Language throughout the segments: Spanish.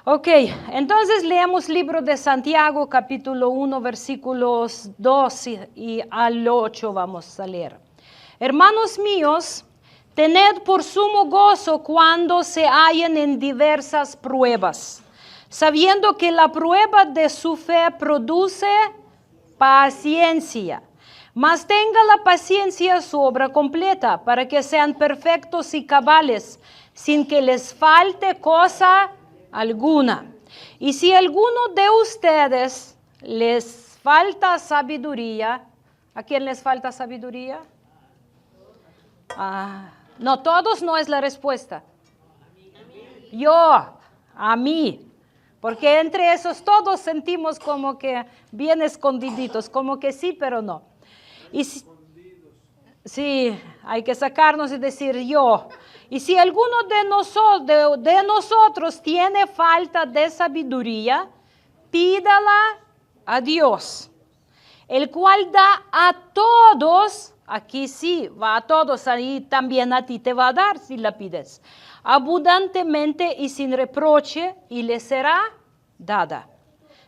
Ok, entonces leemos libro de Santiago, capítulo 1, versículos 2 y al 8 vamos a leer. Hermanos míos, tened por sumo gozo cuando se hallen en diversas pruebas, sabiendo que la prueba de su fe produce paciencia. Mas tenga la paciencia su obra completa, para que sean perfectos y cabales, sin que les falte cosa alguna. Y si alguno de ustedes les falta sabiduría, ¿a quién les falta sabiduría? No, todos no es la respuesta. Yo, a mí. Porque entre esos todos sentimos como que bien escondiditos, como que sí, pero no. Y sí, hay que sacarnos y decir yo. Y si alguno de nosotros tiene falta de sabiduría, pídala a Dios, el cual da a todos, aquí sí, va a todos, ahí también a ti te va a dar si la pides, abundantemente y sin reproche, y le será dada.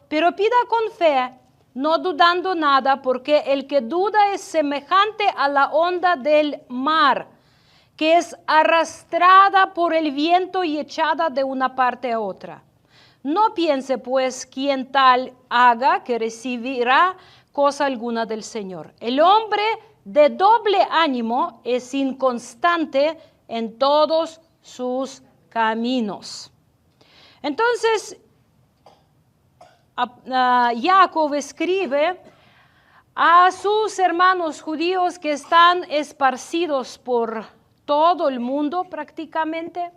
Pero pida con fe, no dudando nada, porque el que duda es semejante a la onda del mar, que es arrastrada por el viento y echada de una parte a otra. No piense pues quien tal haga que recibirá cosa alguna del Señor. El hombre de doble ánimo es inconstante en todos sus caminos. Entonces, Jacob escribe a sus hermanos judíos que están esparcidos por todo el mundo prácticamente,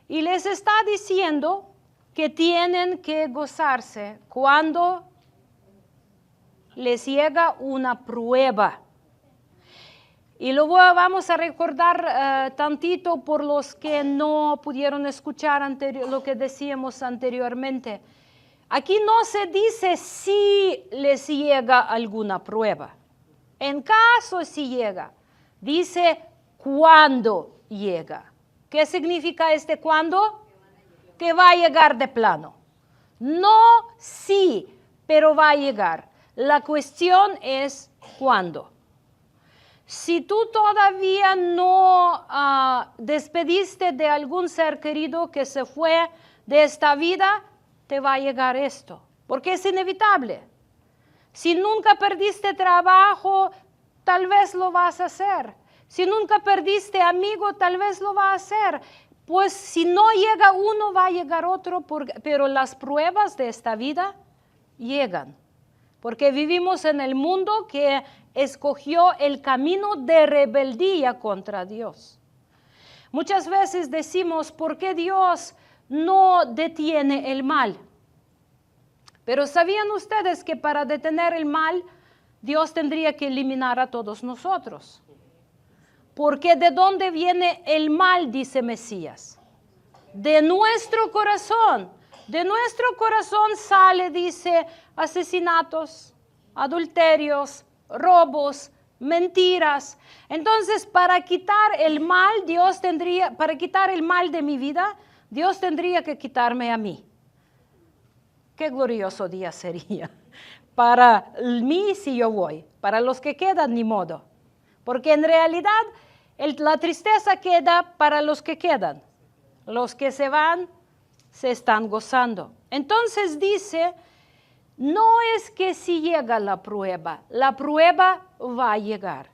y les está diciendo que tienen que gozarse cuando les llega una prueba. Y luego vamos a recordar tantito por los que no pudieron escuchar lo que decíamos anteriormente. Aquí no se dice si les llega alguna prueba. En caso si llega, dice cuándo llega. ¿Qué significa este cuándo? Que va a llegar de plano. No sí, pero va a llegar. La cuestión es cuándo. Si tú todavía no despediste de algún ser querido que se fue de esta vida, te va a llegar esto, porque es inevitable. Si nunca perdiste trabajo, tal vez lo vas a hacer. Si nunca perdiste amigo, tal vez lo va a hacer. Pues si no llega uno, va a llegar otro, pero las pruebas de esta vida llegan. Porque vivimos en el mundo que escogió el camino de rebeldía contra Dios. Muchas veces decimos, ¿por qué Dios no detiene el mal? Pero ¿sabían ustedes que para detener el mal, Dios tendría que eliminar a todos nosotros? Porque ¿de dónde viene el mal? Dice Mesías. De nuestro corazón. De nuestro corazón sale, dice, asesinatos, adulterios, robos, mentiras. Entonces, para quitar el mal, para quitar el mal de mi vida, Dios tendría que quitarme a mí. Qué glorioso día sería. Para mí si yo voy, para los que quedan ni modo. Porque en realidad la tristeza queda para los que quedan. Los que se van se están gozando. Entonces dice, no es que si llega la prueba va a llegar.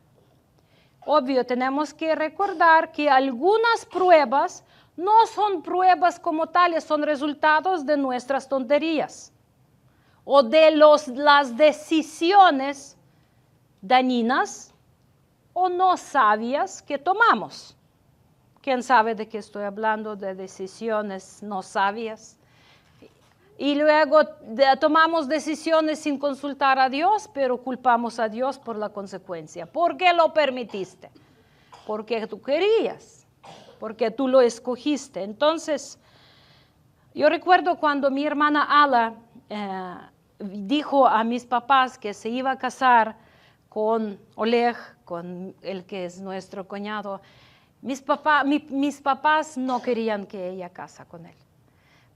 Obvio, tenemos que recordar que algunas pruebas no son pruebas como tales, son resultados de nuestras tonterías o de las decisiones dañinas o no sabias que tomamos. ¿Quién sabe de qué estoy hablando? De decisiones no sabias. Y luego tomamos decisiones sin consultar a Dios, pero culpamos a Dios por la consecuencia. ¿Por qué lo permitiste? Porque tú querías, porque tú lo escogiste. Entonces, yo recuerdo cuando mi hermana Ala dijo a mis papás que se iba a casar con Oleg, con el que es nuestro cuñado. Mis papás no querían que ella casa con él.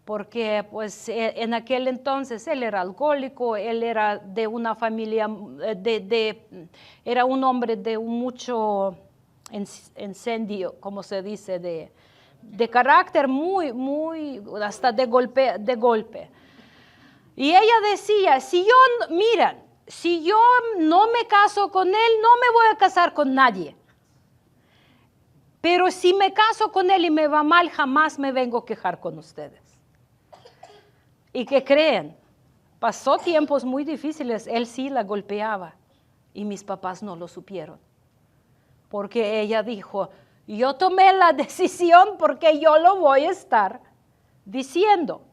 porque pues en aquel entonces él era alcohólico, él era de una familia, era un hombre de mucho incendio, como se dice, de carácter muy, hasta de golpe. Y ella decía, si yo no me caso con él, no me voy a casar con nadie. Pero si me caso con él y me va mal, jamás me vengo a quejar con ustedes. ¿Y qué creen? Pasó tiempos muy difíciles, él sí la golpeaba y mis papás no lo supieron. Porque ella dijo, yo tomé la decisión porque yo lo voy a estar diciendo.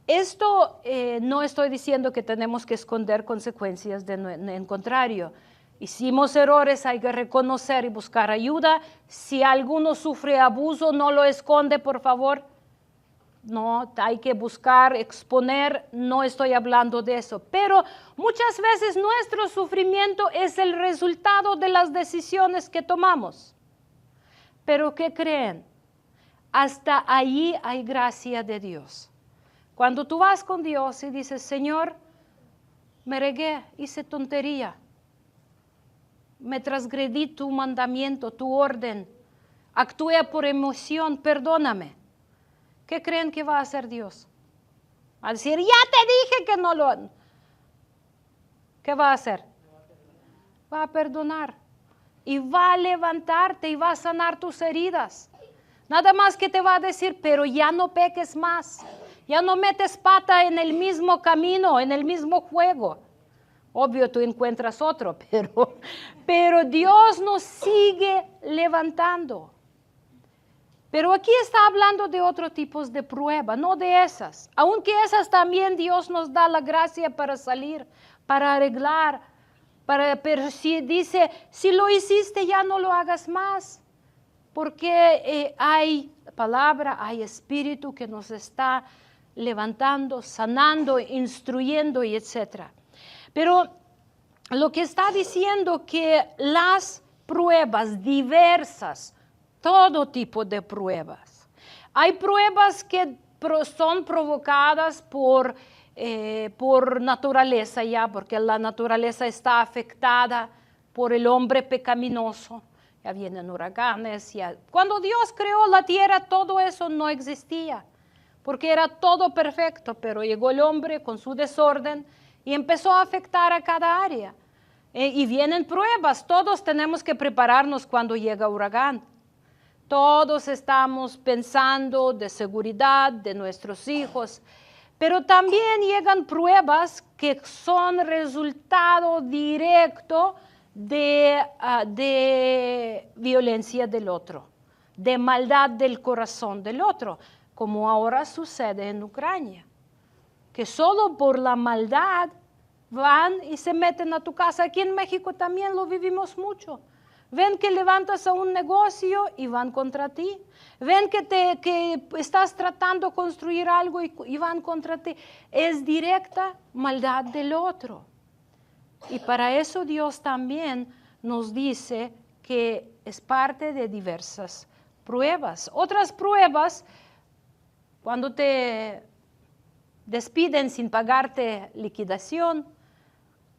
Esto no estoy diciendo que tenemos que esconder consecuencias, en contrario. Hicimos errores, hay que reconocer y buscar ayuda. Si alguno sufre abuso, no lo esconde, por favor. No, hay que buscar, exponer, no estoy hablando de eso. Pero muchas veces nuestro sufrimiento es el resultado de las decisiones que tomamos. Pero ¿qué creen? Hasta allí hay gracia de Dios. Cuando tú vas con Dios y dices, Señor, me regué, hice tontería, me transgredí tu mandamiento, tu orden, actué por emoción, perdóname. ¿Qué creen que va a hacer Dios? Va a decir, ya te dije que no lo... ¿Qué va a hacer? Va a perdonar. Y va a levantarte y va a sanar tus heridas. Nada más que te va a decir, pero ya no peques más. Ya no metes pata en el mismo camino, en el mismo juego. Obvio, tú encuentras otro, pero Dios nos sigue levantando. Pero aquí está hablando de otros tipos de prueba, no de esas. Aunque esas también Dios nos da la gracia para salir, para arreglar. Pero si dice, si lo hiciste ya no lo hagas más. Porque hay palabra, hay espíritu que nos está levantando, sanando, instruyendo y etc. Pero lo que está diciendo que las pruebas diversas, todo tipo de pruebas. Hay pruebas que son provocadas por naturaleza ya, porque la naturaleza está afectada por el hombre pecaminoso. Ya vienen huracanes. Cuando Dios creó la tierra, todo eso no existía, porque era todo perfecto, pero llegó el hombre con su desorden y empezó a afectar a cada área. Y vienen pruebas, todos tenemos que prepararnos cuando llega huracán. Todos estamos pensando de seguridad de nuestros hijos, pero también llegan pruebas que son resultado directo de violencia del otro, de maldad del corazón del otro, como ahora sucede en Ucrania, que solo por la maldad van y se meten a tu casa. Aquí en México también lo vivimos mucho. Ven que levantas a un negocio y van contra ti. Ven que estás tratando de construir algo y van contra ti. Es directa maldad del otro. Y para eso Dios también nos dice que es parte de diversas pruebas. Otras pruebas, cuando te despiden sin pagarte liquidación.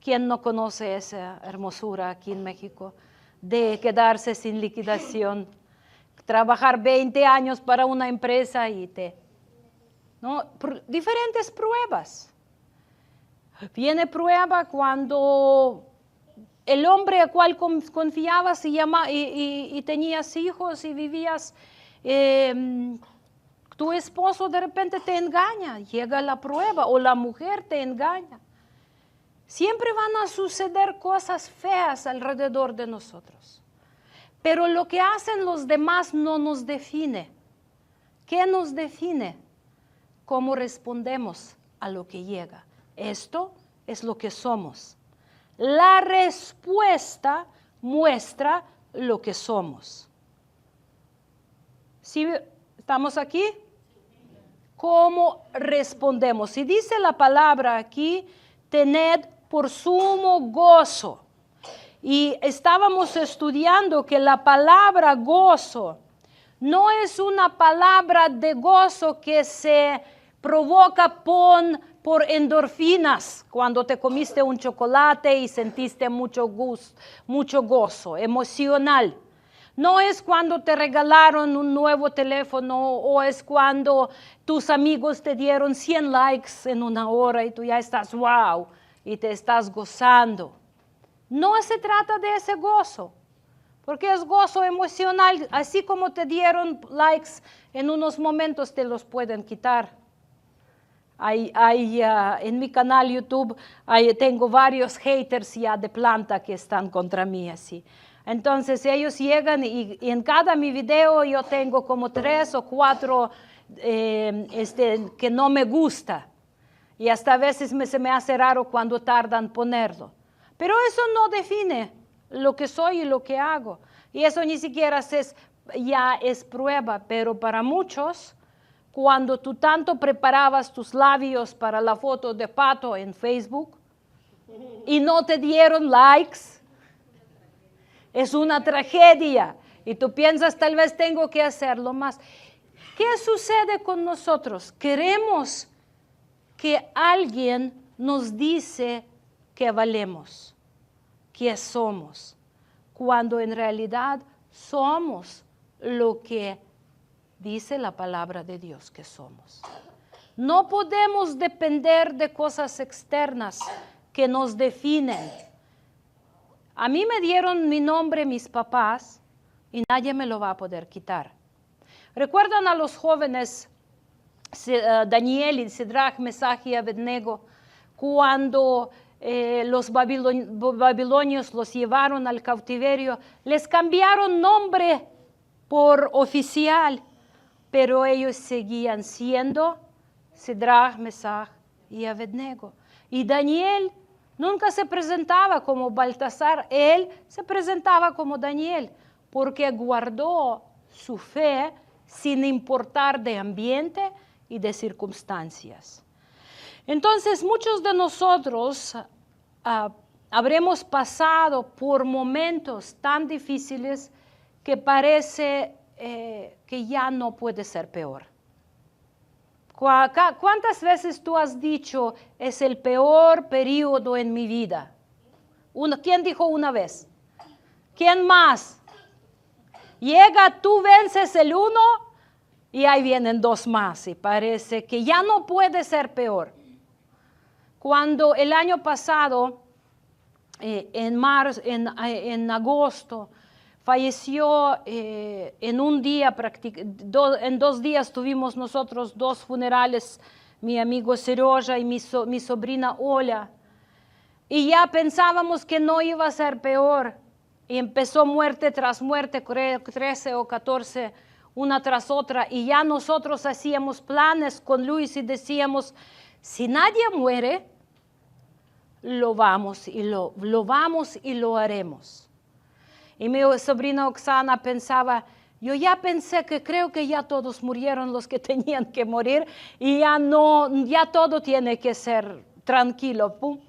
¿Quién no conoce esa hermosura aquí en México? De quedarse sin liquidación, trabajar 20 años para una empresa ¿no? Diferentes pruebas. Viene prueba cuando el hombre al cual confiabas y tenías hijos y vivías, tu esposo de repente te engaña, llega la prueba, o la mujer te engaña. Siempre van a suceder cosas feas alrededor de nosotros. Pero lo que hacen los demás no nos define. ¿Qué nos define? Cómo respondemos a lo que llega. Esto es lo que somos. La respuesta muestra lo que somos. ¿Sí? ¿Estamos aquí? ¿Cómo respondemos? Si dice la palabra aquí, tened por sumo gozo. Y estábamos estudiando que la palabra gozo No es una palabra de gozo que se provoca por endorfinas cuando te comiste un chocolate y sentiste mucho gozo emocional. No es cuando te regalaron un nuevo teléfono o es cuando tus amigos te dieron 100 likes en una hora y tú ya estás wow y te estás gozando. No se trata de ese gozo, porque es gozo emocional. Así como te dieron likes en unos momentos te los pueden quitar. En mi canal YouTube tengo varios haters ya de planta que están contra mí así. Entonces ellos llegan y en cada mi video yo tengo como 3 o 4 que no me gusta. Y hasta a veces se me hace raro cuando tardan en ponerlo. Pero eso no define lo que soy y lo que hago. Y eso ni siquiera ya es prueba, pero para muchos, cuando tú tanto preparabas tus labios para la foto de Pato en Facebook y no te dieron likes, es una tragedia. Y tú piensas, tal vez tengo que hacerlo más. ¿Qué sucede con nosotros? Queremos que alguien nos dice que valemos, que somos, cuando en realidad somos lo que dice la palabra de Dios que somos. No podemos depender de cosas externas que nos definen. A mí me dieron mi nombre mis papás y nadie me lo va a poder quitar. ¿Recuerdan a los jóvenes Daniel y Sidrach, Mesach y Abednego cuando los babilonios los llevaron al cautiverio? Les cambiaron nombre por oficial, pero ellos seguían siendo Sidrach, Mesach y Abednego. Y Daniel nunca se presentaba como Baltasar, él se presentaba como Daniel, porque guardó su fe sin importar de ambiente y de circunstancias. Entonces, muchos de nosotros habremos pasado por momentos tan difíciles que parece que ya no puede ser peor. ¿Cuántas veces tú has dicho, es el peor periodo en mi vida? ¿Quién dijo una vez? ¿Quién más? Llega, tú vences el uno y ahí vienen 2 más y parece que ya no puede ser peor. Cuando el año pasado, en agosto, falleció en un día, en 2 días tuvimos nosotros 2 funerales, mi amigo Serioja y mi sobrina Ola. Y ya pensábamos que no iba a ser peor. Y empezó muerte tras muerte, 13 o 14, una tras otra. Y ya nosotros hacíamos planes con Luis y decíamos, si nadie muere, lo vamos y lo haremos. Y mi sobrina Oksana pensaba, yo ya pensé que creo que ya todos murieron los que tenían que morir y ya todo tiene que ser tranquilo. ¡Pum!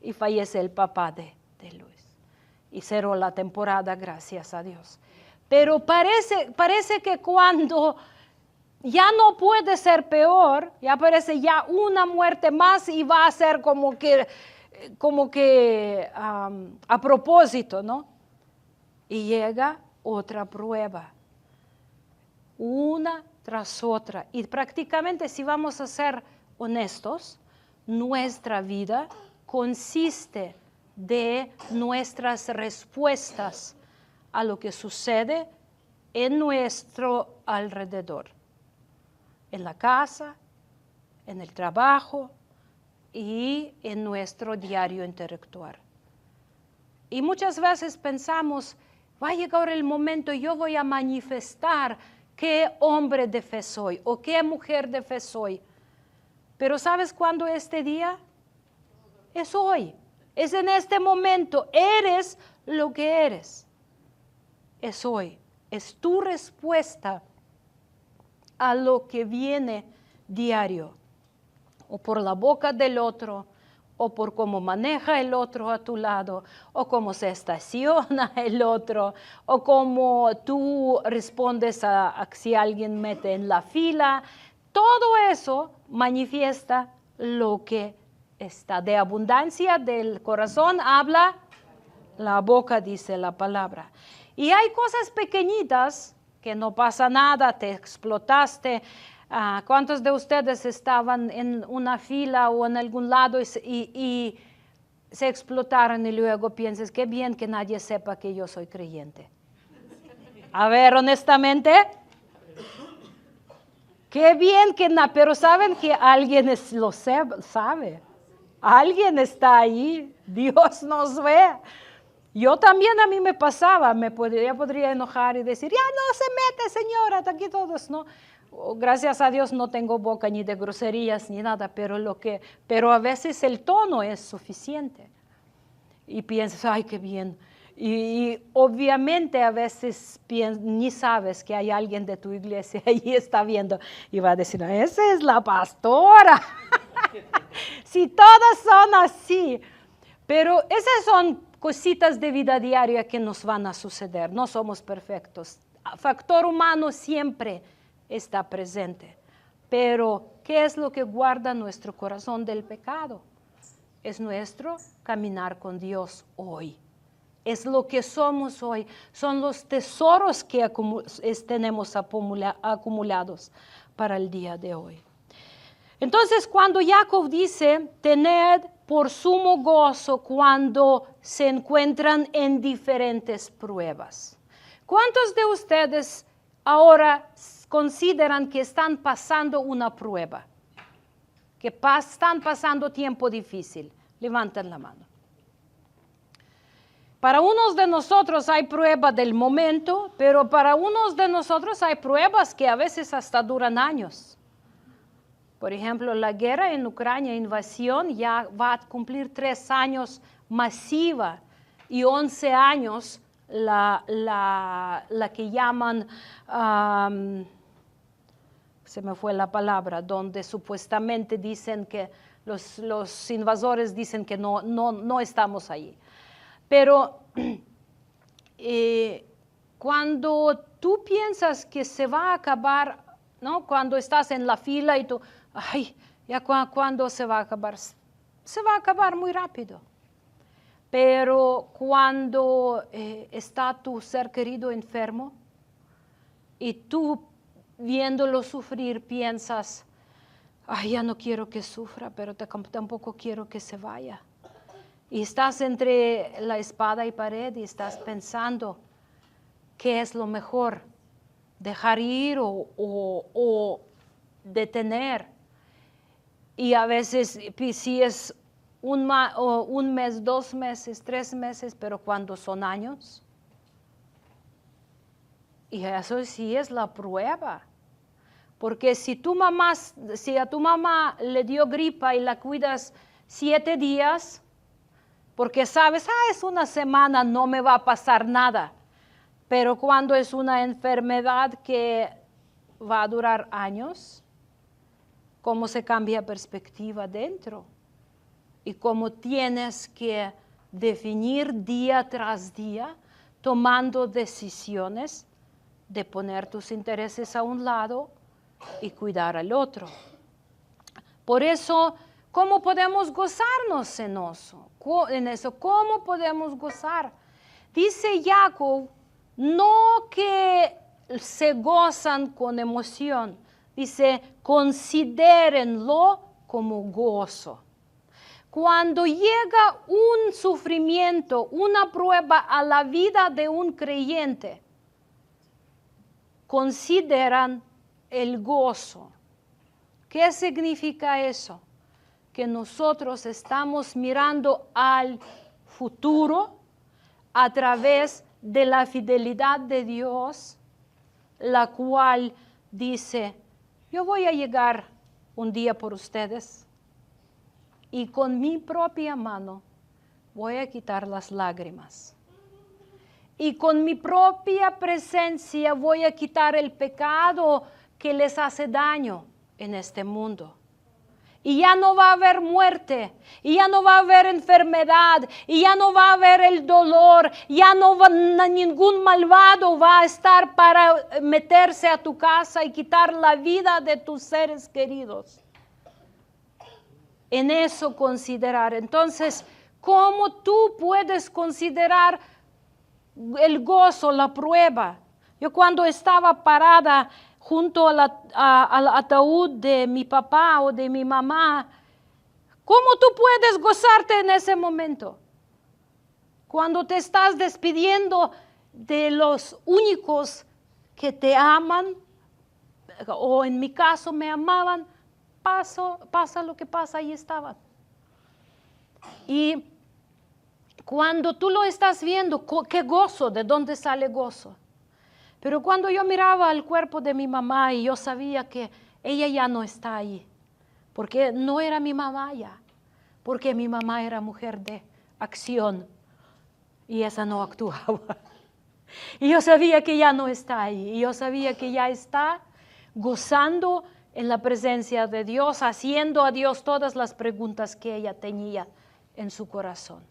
Y fallece el papá de Luis. Y cerró la temporada, gracias a Dios. Pero parece que cuando ya no puede ser peor, ya parece ya una muerte más y va a ser como que a propósito, ¿no? Y llega otra prueba, una tras otra. Y prácticamente, si vamos a ser honestos, nuestra vida consiste de nuestras respuestas a lo que sucede en nuestro alrededor, en la casa, en el trabajo y en nuestro diario interactuar. Y muchas veces pensamos, va a llegar el momento y yo voy a manifestar qué hombre de fe soy o qué mujer de fe soy. Pero ¿sabes cuándo es este día? Es hoy, es en este momento. Eres lo que eres. Es hoy, es tu respuesta a lo que viene diario, o por la boca del otro, o por cómo maneja el otro a tu lado, o cómo se estaciona el otro, o cómo tú respondes a si alguien mete en la fila. Todo eso manifiesta lo que está. De abundancia del corazón habla la boca, dice la palabra. Y hay cosas pequeñitas que no pasa nada, te explotaste. ¿Cuántos de ustedes estaban en una fila o en algún lado y se explotaron y luego piensas, qué bien que nadie sepa que yo soy creyente? A ver, honestamente, qué bien que pero saben que alguien lo sabe. Alguien está ahí, Dios nos ve. Yo también, a mí me pasaba, podría enojar y decir, ya no se mete, señora, aquí todos, ¿no? Gracias a Dios no tengo boca ni de groserías ni nada, pero a veces el tono es suficiente. Y piensas, ay, qué bien. Y obviamente a veces ni sabes que hay alguien de tu iglesia ahí está viendo y va a decir, esa es la pastora. Si todas son así. Pero esas son cositas de vida diaria que nos van a suceder. No somos perfectos. Factor humano siempre está presente. Pero, ¿qué es lo que guarda nuestro corazón del pecado? Es nuestro caminar con Dios hoy. Es lo que somos hoy. Son los tesoros que tenemos acumulados para el día de hoy. Entonces, cuando Jacob dice, tened por sumo gozo cuando se encuentran en diferentes pruebas. ¿Cuántos de ustedes ahora consideran que están pasando una prueba? Que están pasando tiempo difícil. Levanten la mano. Para unos de nosotros hay prueba del momento, pero para unos de nosotros hay pruebas que a veces hasta duran años. Por ejemplo, la guerra en Ucrania, invasión, ya va a cumplir 3 años masiva y 11 años la que llaman, se me fue la palabra, donde supuestamente dicen que los invasores dicen que no estamos ahí. Pero cuando tú piensas que se va a acabar, ¿no? Cuando estás en la fila y tú, ay, ya cuándo se va a acabar. Se va a acabar muy rápido. Pero cuando está tu ser querido enfermo y tú viéndolo sufrir piensas, ay, ya no quiero que sufra, pero tampoco quiero que se vaya. Y estás entre la espada y pared y estás pensando qué es lo mejor, dejar ir o detener. Y a veces si es un mes, 2 meses, 3 meses, pero cuando son años. Y eso sí es la prueba. Porque si a tu mamá le dio gripa y la cuidas 7 días, porque sabes, es una semana, no me va a pasar nada. Pero cuando es una enfermedad que va a durar años, cómo se cambia perspectiva dentro y cómo tienes que definir día tras día, tomando decisiones de poner tus intereses a un lado y cuidar al otro. Por eso, ¿cómo podemos gozarnos en eso? ¿Cómo podemos gozar? Dice Jacob, no que se gozan con emoción, dice, considérenlo como gozo. Cuando llega un sufrimiento, una prueba a la vida de un creyente, consideran el gozo. ¿Qué significa eso? Que nosotros estamos mirando al futuro a través de la fidelidad de Dios, la cual dice, yo voy a llegar un día por ustedes y con mi propia mano voy a quitar las lágrimas. Y con mi propia presencia voy a quitar el pecado que les hace daño en este mundo. Y ya no va a haber muerte, y ya no va a haber enfermedad, y ya no va a haber el dolor, ya no va, ningún malvado va a estar para meterse a tu casa y quitar la vida de tus seres queridos. En eso considerar. Entonces, ¿cómo tú puedes considerar el gozo, la prueba? Yo cuando estaba parada junto al ataúd de mi papá o de mi mamá, ¿cómo tú puedes gozarte en ese momento? Cuando te estás despidiendo de los únicos que te aman, o en mi caso me amaban, pasa lo que pasa, ahí estaban. Y cuando tú lo estás viendo, qué gozo, ¿de dónde sale gozo? Pero cuando yo miraba el cuerpo de mi mamá y yo sabía que ella ya no está ahí, porque no era mi mamá ya, porque mi mamá era mujer de acción y esa no actuaba. Y yo sabía que ya no está ahí, y yo sabía que ya está gozando en la presencia de Dios, haciendo a Dios todas las preguntas que ella tenía en su corazón.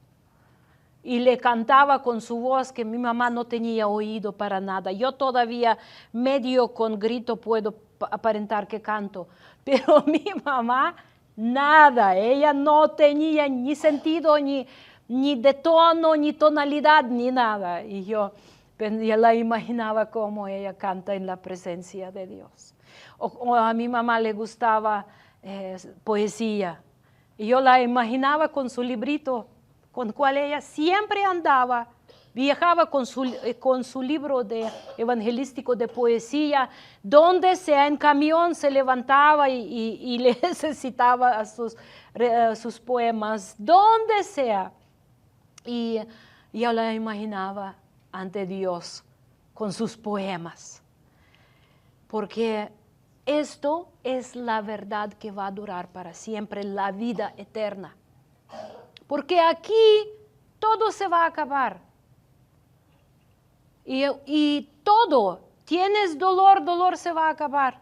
Y le cantaba con su voz que mi mamá no tenía oído para nada. Yo todavía medio con grito puedo aparentar que canto, pero mi mamá nada, ella no tenía ni sentido, ni de tono, ni tonalidad, ni nada. Y yo ya la imaginaba como ella canta en la presencia de Dios. O a mi mamá le gustaba poesía, y yo la imaginaba con su librito, con cual ella siempre andaba, viajaba con su libro evangelístico de poesía, donde sea en camión se levantaba y le recitaba a sus poemas, donde sea. Y yo la imaginaba ante Dios con sus poemas, porque esto es la verdad que va a durar para siempre, la vida eterna. Porque aquí todo se va a acabar. Y todo, tienes dolor, dolor se va a acabar.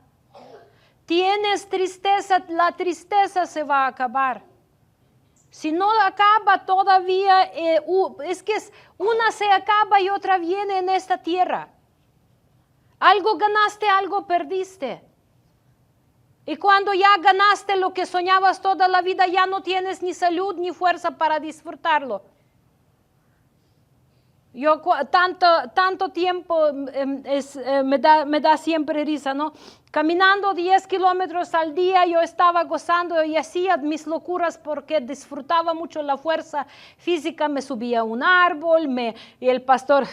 Tienes tristeza, la tristeza se va a acabar. Si no acaba todavía, es que una se acaba y otra viene en esta tierra. Algo ganaste, algo perdiste. Y cuando ya ganaste lo que soñabas toda la vida, ya no tienes ni salud ni fuerza para disfrutarlo. Yo tanto tiempo me da siempre risa, ¿no? Caminando 10 kilómetros al día yo estaba gozando y hacía mis locuras porque disfrutaba mucho la fuerza física. Me subía a un árbol y el pastor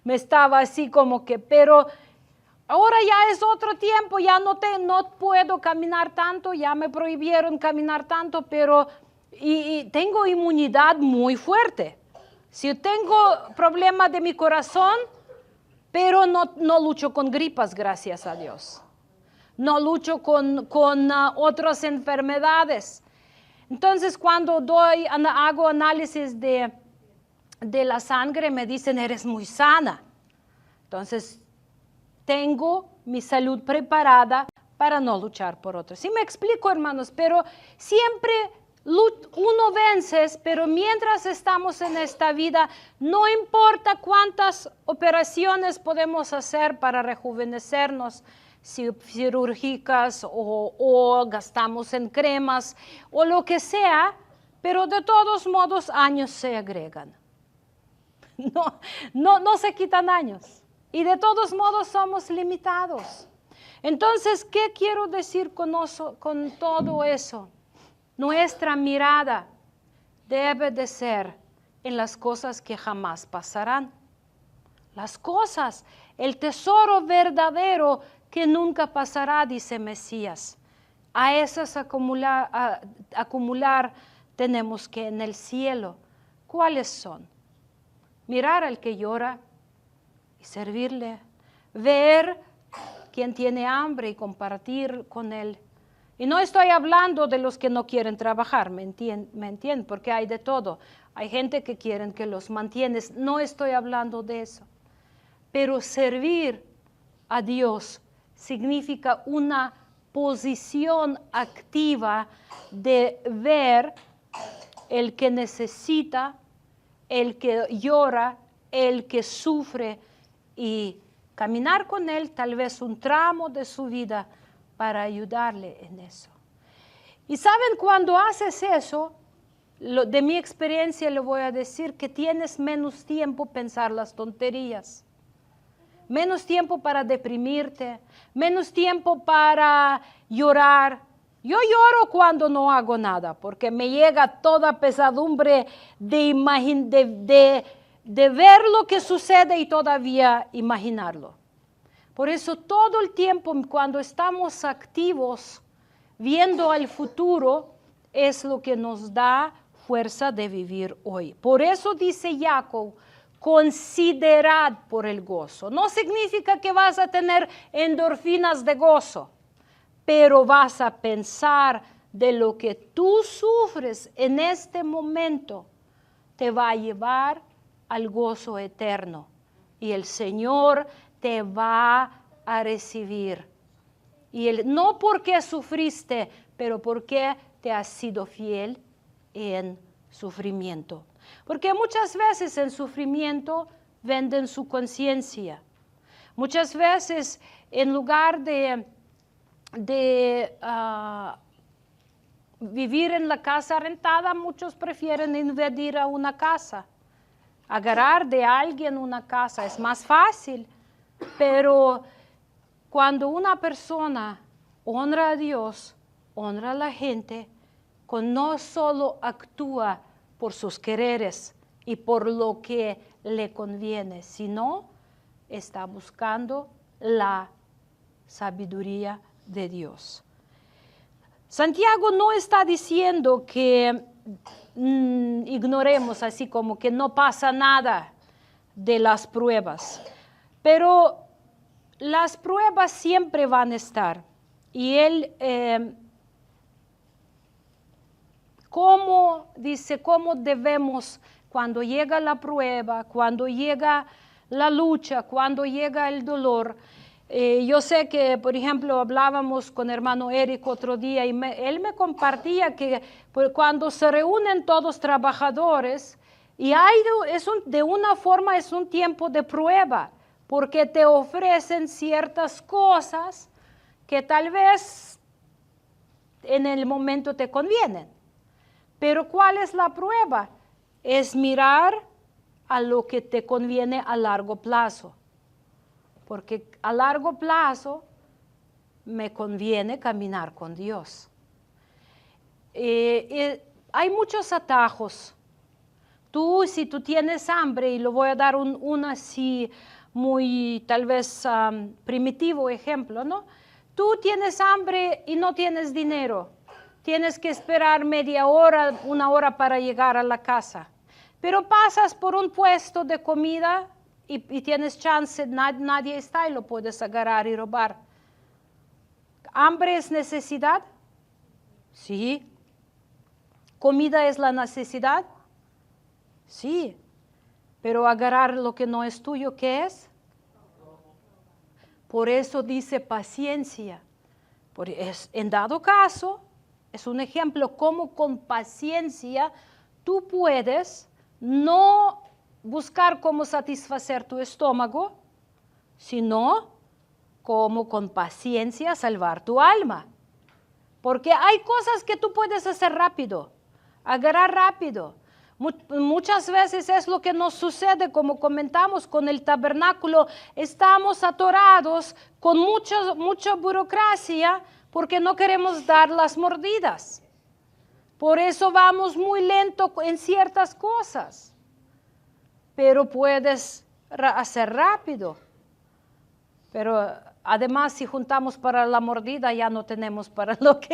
me estaba así como que, pero ahora ya es otro tiempo, ya no puedo caminar tanto, ya me prohibieron caminar tanto, pero y tengo inmunidad muy fuerte. Si tengo problemas de mi corazón, pero no lucho con gripas, gracias a Dios. No lucho con otras enfermedades. Entonces, cuando hago análisis de la sangre, me dicen, eres muy sana. Entonces, tengo mi salud preparada para no luchar por otros. Sí me explico, hermanos, pero siempre uno vence, pero mientras estamos en esta vida, no importa cuántas operaciones podemos hacer para rejuvenecernos, cirúrgicas o gastamos en cremas o lo que pero de todos modos años se agregan. No se quitan años. Y de todos modos somos limitados. Entonces, ¿qué quiero decir con todo eso? Nuestra mirada debe de ser en las cosas que jamás pasarán. Las cosas, el tesoro verdadero que nunca pasará, dice Mesías. A esas acumular tenemos que en el cielo. ¿Cuáles son? Mirar al que llora y servirle, ver quien tiene hambre y compartir con él. Y no estoy hablando de los que no quieren trabajar, ¿me entienden? Porque hay de todo. Hay gente que quieren que los mantienes. No estoy hablando de eso. Pero servir a Dios significa una posición activa de ver el que necesita, el que llora, el que sufre y caminar con él tal vez un tramo de su vida para ayudarle en eso. Y saben, cuando haces eso, de mi experiencia le voy a decir que tienes menos tiempo para pensar las tonterías, menos tiempo para deprimirte, menos tiempo para llorar. Yo lloro cuando no hago nada, porque me llega toda pesadumbre de ver lo que sucede y todavía imaginarlo. Por eso todo el tiempo cuando estamos activos, viendo al futuro, es lo que nos da fuerza de vivir hoy. Por eso dice Jacob, considerad por el gozo. No significa que vas a tener endorfinas de gozo, pero vas a pensar de lo que tú sufres en este momento, te va a llevar al gozo eterno. Y el Señor te va a recibir. Y no porque sufriste, pero porque te has sido fiel en sufrimiento. Porque muchas veces en sufrimiento venden su conciencia. Muchas veces en lugar de vivir en la casa rentada, muchos prefieren invadir a una casa. Agarrar de alguien una casa es más fácil, pero cuando una persona honra a Dios, honra a la gente, no solo actúa por sus quereres y por lo que le conviene, sino está buscando la sabiduría de Dios. Santiago no está diciendo que ignoremos así como que no pasa nada de las pruebas, pero las pruebas siempre van a estar. Y él, ¿cómo debemos, cuando llega la prueba, cuando llega la lucha, cuando llega el dolor? Yo sé que, por ejemplo, hablábamos con hermano Eric otro día y él me compartía que cuando se reúnen todos trabajadores, y de una forma es un tiempo de prueba, porque te ofrecen ciertas cosas que tal vez en el momento te convienen. Pero ¿cuál es la prueba? Es mirar a lo que te conviene a largo plazo. Porque a largo plazo me conviene caminar con Dios. Hay muchos atajos. Si tú tienes hambre, y lo voy a dar un así muy tal vez primitivo ejemplo, ¿no? Tú tienes hambre y no tienes dinero. Tienes que esperar media hora, una hora para llegar a la casa. Pero pasas por un puesto de comida y tienes chance, nadie está y lo puedes agarrar y robar. ¿Hambre es necesidad? Sí. ¿Comida es la necesidad? Sí. Pero agarrar lo que no es tuyo, ¿qué es? Por eso dice paciencia. En dado caso, es un ejemplo cómo con paciencia tú puedes no buscar cómo satisfacer tu estómago, sino cómo con paciencia salvar tu alma. Porque hay cosas que tú puedes hacer rápido, agarrar rápido. Muchas veces es lo que nos sucede, como comentamos con el tabernáculo, estamos atorados con mucha burocracia porque no queremos dar las mordidas. Por eso vamos muy lento en ciertas cosas, pero puedes hacer rápido. Pero además, si juntamos para la mordida, ya no tenemos para lo que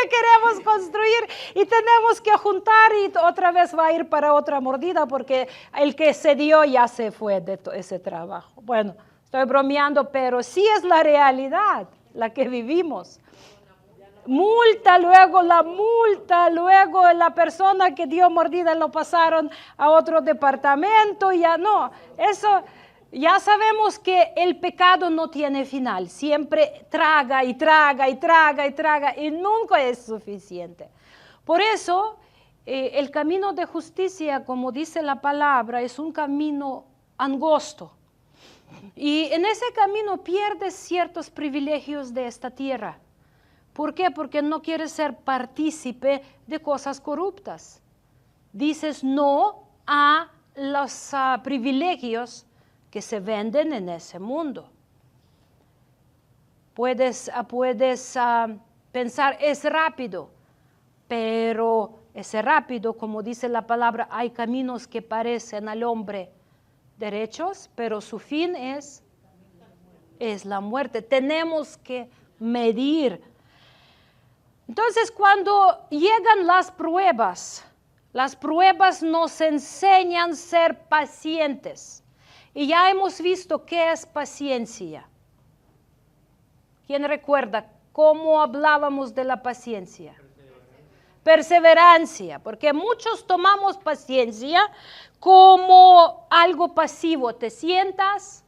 queremos construir y tenemos que juntar y otra vez va a ir para otra mordida porque el que se dio ya se fue de ese trabajo. Bueno, estoy bromeando, pero sí es la realidad la que vivimos. Luego la persona que dio mordida lo pasaron a otro departamento, ya no, eso ya sabemos que el pecado no tiene final, siempre traga y traga y traga y traga y nunca es suficiente. Por eso, el camino de justicia, como dice la palabra, es un camino angosto. Y en ese camino pierdes ciertos privilegios de esta tierra. ¿Por qué? Porque no quieres ser partícipe de cosas corruptas. Dices no a los privilegios que se venden en ese mundo. Puedes pensar, es rápido, pero ese rápido, como dice la palabra, hay caminos que parecen al hombre derechos, pero su fin es la muerte. Tenemos que medir. Entonces, cuando llegan las pruebas nos enseñan a ser pacientes. Y ya hemos visto qué es paciencia. ¿Quién recuerda cómo hablábamos de la paciencia? Perseverancia, porque muchos tomamos paciencia como algo pasivo. Te sientas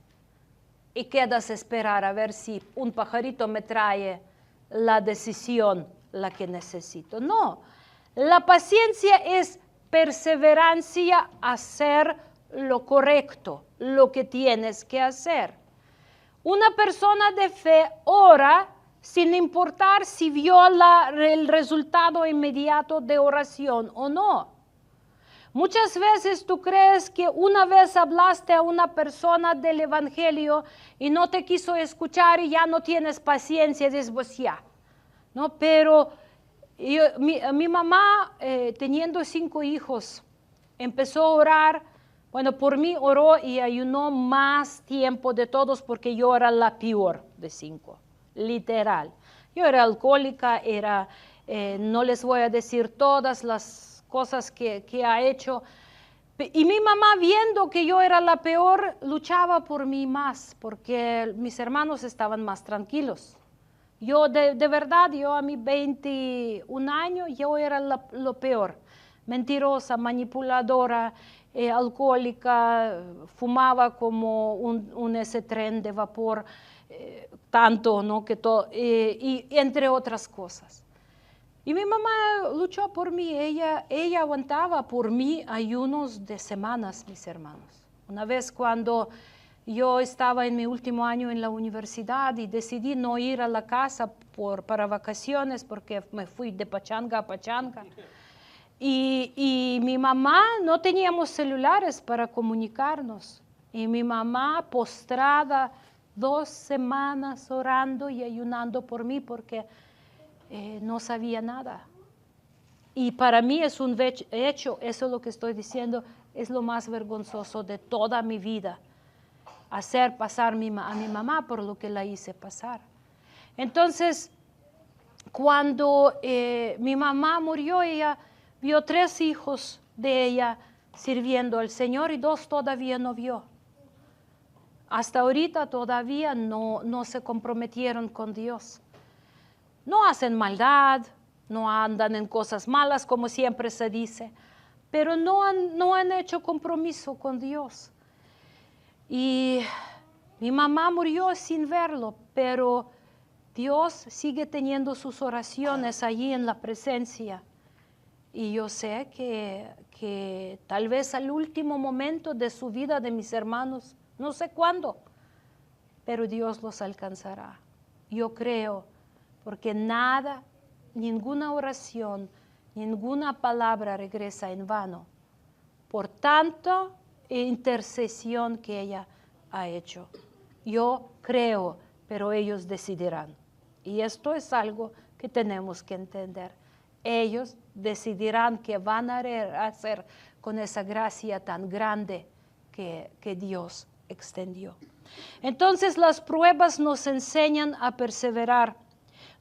y quedas a esperar a ver si un pajarito me trae la decisión, la que necesito. No, la paciencia es perseverancia a hacer lo correcto, lo que tienes que hacer. Una persona de fe ora sin importar si vio el resultado inmediato de oración o no. Muchas veces tú crees que una vez hablaste a una persona del evangelio y no te quiso escuchar y ya no tienes paciencia, dices, pues ya. ¿No? Pero mi mamá, teniendo 5 hijos, empezó a orar. Bueno, por mí oró y ayunó más tiempo de todos porque yo era la peor de 5, literal. Yo era alcohólica, no les voy a decir todas las cosas que ha hecho. Y mi mamá, viendo que yo era la peor, luchaba por mí más porque mis hermanos estaban más tranquilos. Yo de verdad, yo a mis 21 años, yo era lo peor. Mentirosa, manipuladora, alcohólica, fumaba como ese tren de vapor, tanto, ¿no? Y entre otras cosas. Y mi mamá luchó por mí, ella aguantaba por mí ayunos de semanas, mis hermanos. Una vez cuando yo estaba en mi último año en la universidad y decidí no ir a la casa para vacaciones porque me fui de pachanga a pachanga. Y mi mamá, no teníamos celulares para comunicarnos. Y mi mamá postrada 2 semanas orando y ayunando por mí porque no sabía nada. Y para mí es un hecho, eso es lo que estoy diciendo, es lo más vergonzoso de toda mi vida. Hacer pasar a mi mamá por lo que la hice pasar. Entonces, cuando mi mamá murió, ella vio 3 hijos de ella sirviendo al Señor y 2 todavía no vio. Hasta ahorita todavía no se comprometieron con Dios. No hacen maldad, no andan en cosas malas como siempre se dice, pero no han hecho compromiso con Dios. Y mi mamá murió sin verlo, pero Dios sigue teniendo sus oraciones allí en la presencia. Y yo sé que tal vez al último momento de su vida de mis hermanos, no sé cuándo, pero Dios los alcanzará. Yo creo, porque ninguna oración, ninguna palabra regresa en vano. Por tanta intercesión que ella ha hecho. Yo creo, pero ellos decidirán. Y esto es algo que tenemos que entender. Ellos decidirán qué van a hacer con esa gracia tan grande que Dios extendió. Entonces las pruebas nos enseñan a perseverar.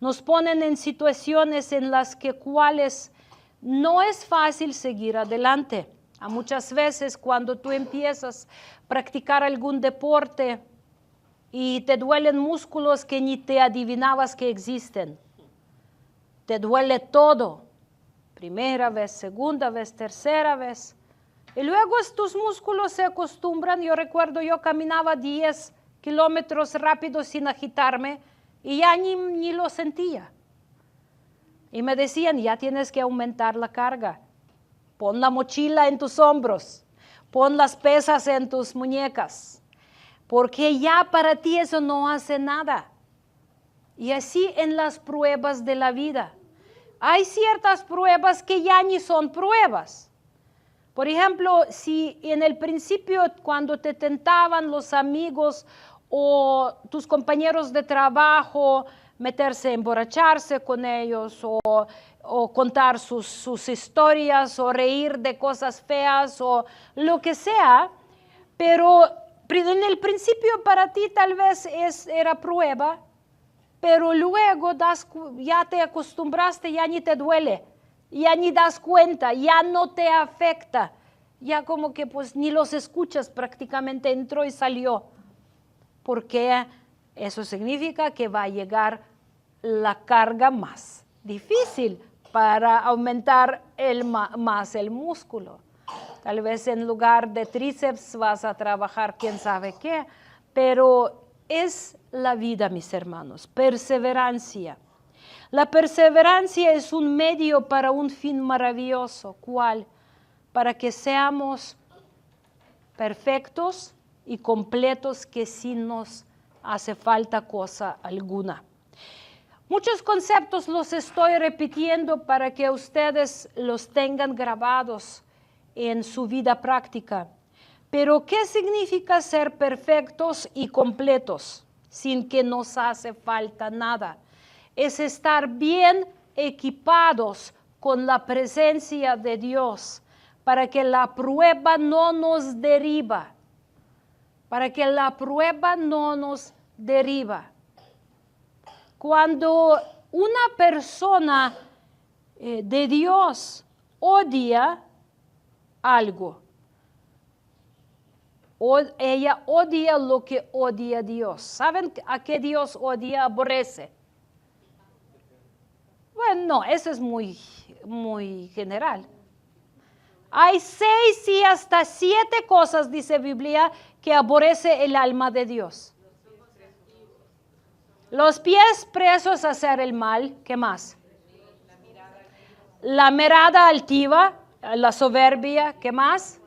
Nos ponen en situaciones en las cuales no es fácil seguir adelante. Muchas veces cuando tú empiezas a practicar algún deporte y te duelen músculos que ni te adivinabas que existen. Te duele todo. Primera vez, segunda vez, tercera vez. Y luego tus músculos se acostumbran. Yo recuerdo, yo caminaba 10 kilómetros rápido sin agitarme y ya ni lo sentía. Y me decían, ya tienes que aumentar la carga. Pon la mochila en tus hombros. Pon las pesas en tus muñecas. Porque ya para ti eso no hace nada. Y así en las pruebas de la vida. Hay ciertas pruebas que ya ni son pruebas. Por ejemplo, si en el principio cuando te tentaban los amigos o tus compañeros de trabajo, meterse a emborracharse con ellos o contar sus historias o reír de cosas feas o lo que sea, pero en el principio para ti tal vez era prueba, pero luego ya te acostumbraste, ya ni te duele, ya ni das cuenta, ya no te afecta, ya como que pues ni los escuchas, prácticamente entró y salió, porque eso significa que va a llegar la carga más difícil para aumentar más el músculo. Tal vez en lugar de tríceps vas a trabajar quién sabe qué, pero es la vida, mis hermanos, perseverancia. La perseverancia es un medio para un fin maravilloso. ¿Cuál? Para que seamos perfectos y completos, que sí nos hace falta cosa alguna. Muchos conceptos los estoy repitiendo para que ustedes los tengan grabados en su vida práctica. Pero ¿qué significa ser perfectos y completos sin que nos hace falta nada? Es estar bien equipados con la presencia de Dios para que la prueba no nos deriva. Para que la prueba no nos deriva. Cuando una persona de Dios odia algo, ella odia lo que odia Dios. ¿Saben a qué Dios odia, aborrece? Bueno, no, eso es muy general. Hay 6 y hasta 7 cosas, dice Biblia, que aborrece el alma de Dios. Los pies presos a hacer el mal, ¿qué más? La mirada altiva, la soberbia, ¿qué más?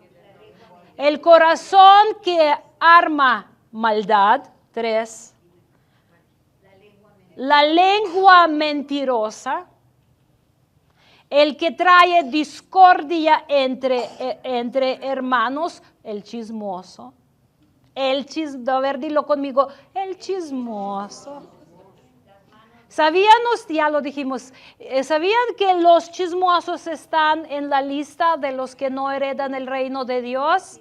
El corazón que arma maldad, 3. La lengua mentirosa. El que trae discordia entre hermanos, el chismoso. A ver, dilo conmigo, el chismoso. ¿Sabían, ya lo dijimos, sabían que los chismosos están en la lista de los que no heredan el reino de Dios?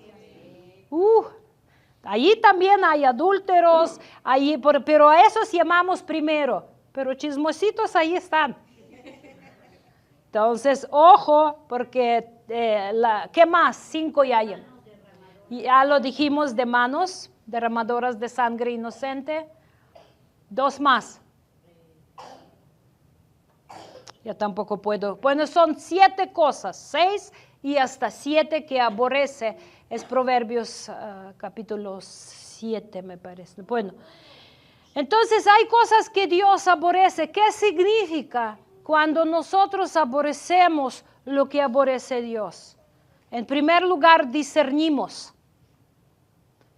Allí también hay adúlteros, pero a esos llamamos primero, pero chismositos ahí están. Entonces, ojo, porque, ¿qué más? 5 ya hay. Ya lo dijimos, de manos, derramadoras de sangre inocente. 2 más. Yo tampoco puedo. Bueno, son 7 cosas, 6 y hasta 7 que aborrece. Es Proverbios capítulo 7, me parece. Bueno, entonces hay cosas que Dios aborrece. ¿Qué significa cuando nosotros aborrecemos lo que aborrece Dios? En primer lugar, discernimos.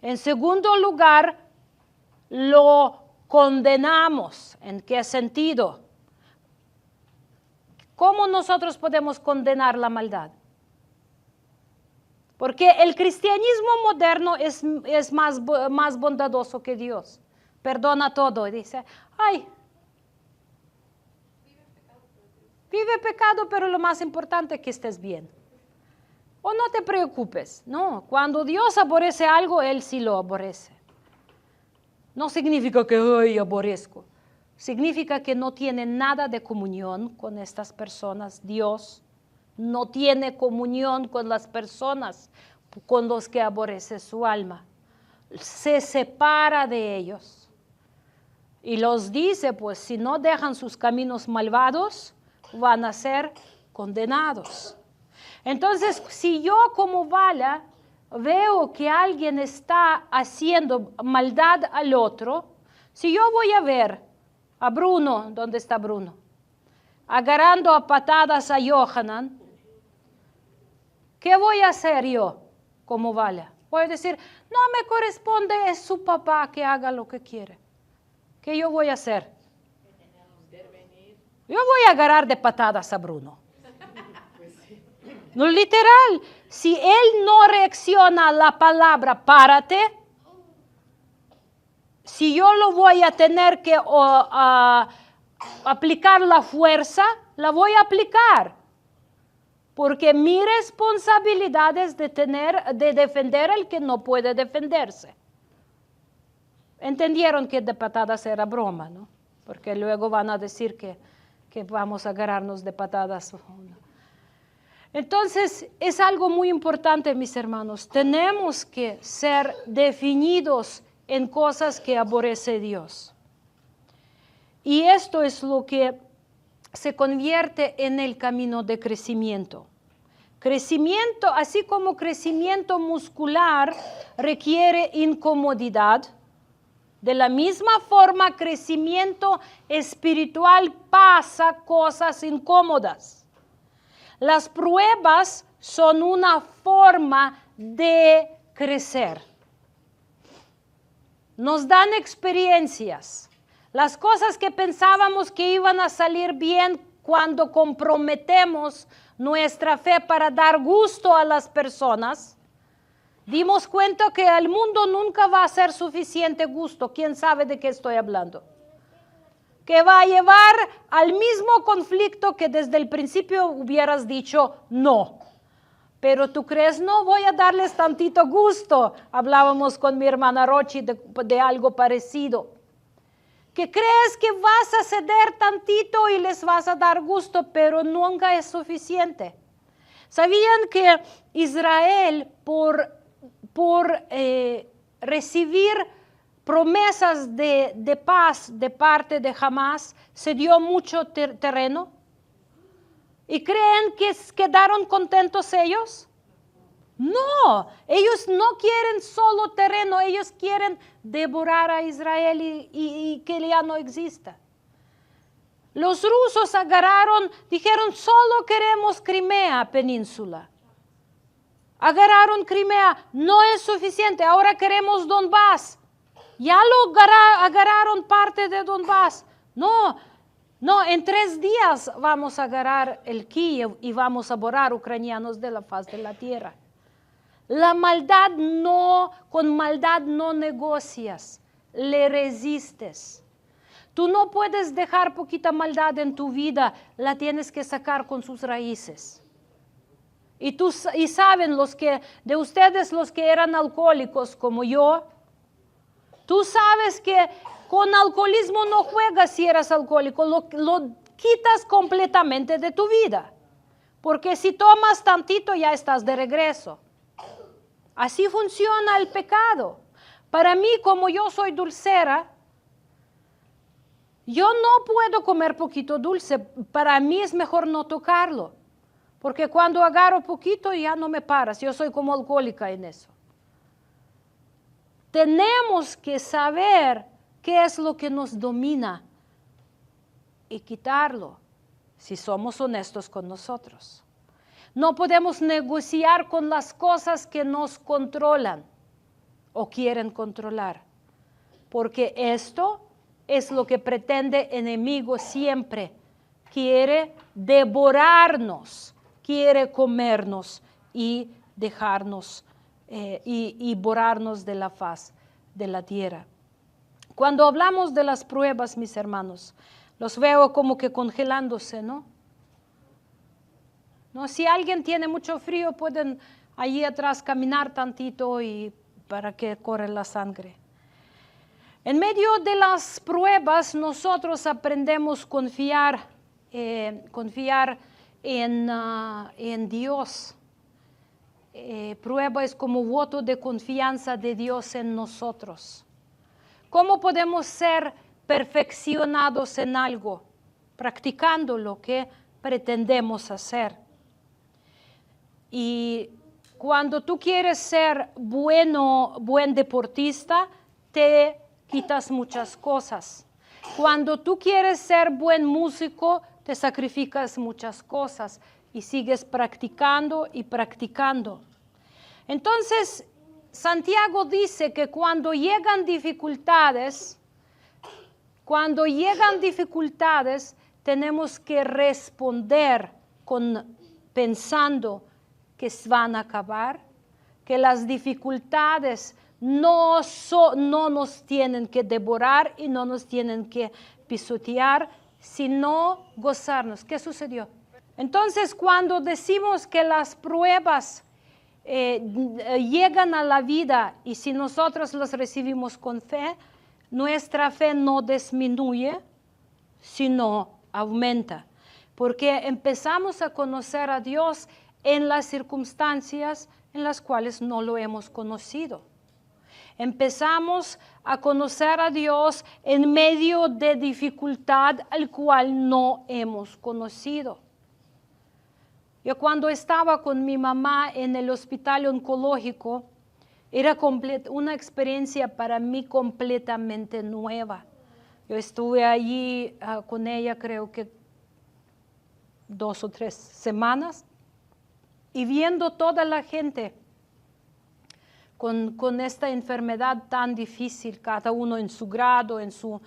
En segundo lugar, lo condenamos. ¿En qué sentido? ¿Cómo nosotros podemos condenar la maldad? Porque el cristianismo moderno es más bondadoso que Dios. Perdona todo. Dice, ay, vive pecado, pero lo más importante es que estés bien. O no te preocupes. No, cuando Dios aborrece algo, Él sí lo aborrece. No significa que hoy aborrezco. Significa que no tiene nada de comunión con estas personas. Dios no tiene comunión con las personas con los que aborrece su alma. Se separa de ellos. Y los dice, pues si no dejan sus caminos malvados, van a ser condenados. Entonces, si yo como Vala veo que alguien está haciendo maldad al otro, si yo voy a ver a Bruno, ¿dónde está Bruno? Agarrando a patadas a Johanan, ¿qué voy a hacer yo como Vala? Voy a decir, no me corresponde, es su papá que haga lo que quiere. ¿Qué yo voy a hacer? Yo voy a agarrar de patadas a Bruno. No, literal, si él no reacciona a la palabra párate, si yo lo voy a tener que aplicar la fuerza, la voy a aplicar. Porque mi responsabilidad es de defender al que no puede defenderse. Entendieron que de patadas era broma, ¿no? Porque luego van a decir que vamos a agarrarnos de patadas. Entonces, es algo muy importante, mis hermanos. Tenemos que ser definidos en cosas que aborrece Dios. Y esto es lo que se convierte en el camino de crecimiento. Crecimiento, así como crecimiento muscular requiere incomodidad, de la misma forma crecimiento espiritual pasa cosas incómodas. Las pruebas son una forma de crecer. Nos dan experiencias. Las cosas que pensábamos que iban a salir bien cuando comprometemos nuestra fe para dar gusto a las personas, dimos cuenta que al mundo nunca va a ser suficiente gusto. ¿Quién sabe de qué estoy hablando? Que va a llevar al mismo conflicto que desde el principio hubieras dicho no. Pero tú crees, no voy a darles tantito gusto. Hablábamos con mi hermana Rochi de algo parecido. Que crees que vas a ceder tantito y les vas a dar gusto, pero nunca es suficiente. ¿Sabían que Israel por recibir promesas de paz de parte de Hamás se dio mucho terreno? ¿Y creen que quedaron contentos ellos? No, ellos no quieren solo terreno, ellos quieren devorar a Israel y que ya no exista. Los rusos dijeron, solo queremos Crimea, península. Agarraron Crimea, no es suficiente, ahora queremos Donbass. Ya lo agarraron parte de Donbass. No, en 3 días vamos a agarrar el Kiev y vamos a borrar ucranianos de la faz de la tierra. La maldad con maldad no negocias, le resistes. Tú no puedes dejar poquita maldad en tu vida, la tienes que sacar con sus raíces. Y saben de ustedes los que eran alcohólicos como yo, tú sabes que con alcoholismo no juegas si eres alcohólico, lo quitas completamente de tu vida. Porque si tomas tantito ya estás de regreso. Así funciona el pecado. Para mí, como yo soy dulcera, yo no puedo comer poquito dulce. Para mí es mejor no tocarlo. Porque cuando agarro poquito ya no me paras. Yo soy como alcohólica en eso. Tenemos que saber qué es lo que nos domina y quitarlo si somos honestos con nosotros. No podemos negociar con las cosas que nos controlan o quieren controlar, porque esto es lo que pretende el enemigo siempre. Quiere devorarnos, quiere comernos y dejarnos y borrarnos de la faz de la tierra. Cuando hablamos de las pruebas, mis hermanos, los veo como que congelándose, ¿no? No, si alguien tiene mucho frío, pueden allí atrás caminar tantito y para que corra la sangre. En medio de las pruebas, nosotros aprendemos a confiar en Dios. Prueba es como voto de confianza de Dios en nosotros. ¿Cómo podemos ser perfeccionados en algo? Practicando lo que pretendemos hacer. Y cuando tú quieres ser buen deportista, te quitas muchas cosas. Cuando tú quieres ser buen músico, te sacrificas muchas cosas y sigues practicando y practicando. Entonces, Santiago dice que cuando llegan dificultades, tenemos que responder pensando que van a acabar, que las dificultades no nos tienen que devorar y no nos tienen que pisotear, sino gozarnos. ¿Qué sucedió? Entonces, cuando decimos que las pruebas llegan a la vida y si nosotros las recibimos con fe, nuestra fe no disminuye, sino aumenta, porque empezamos a conocer a Dios en las circunstancias en las cuales no lo hemos conocido. Empezamos a conocer a Dios en medio de dificultad al cual no hemos conocido. Yo cuando estaba con mi mamá en el hospital oncológico, era una experiencia para mí completamente nueva. Yo estuve allí con ella creo que 2 o 3 semanas y viendo toda la gente con esta enfermedad tan difícil, cada uno en su grado, en su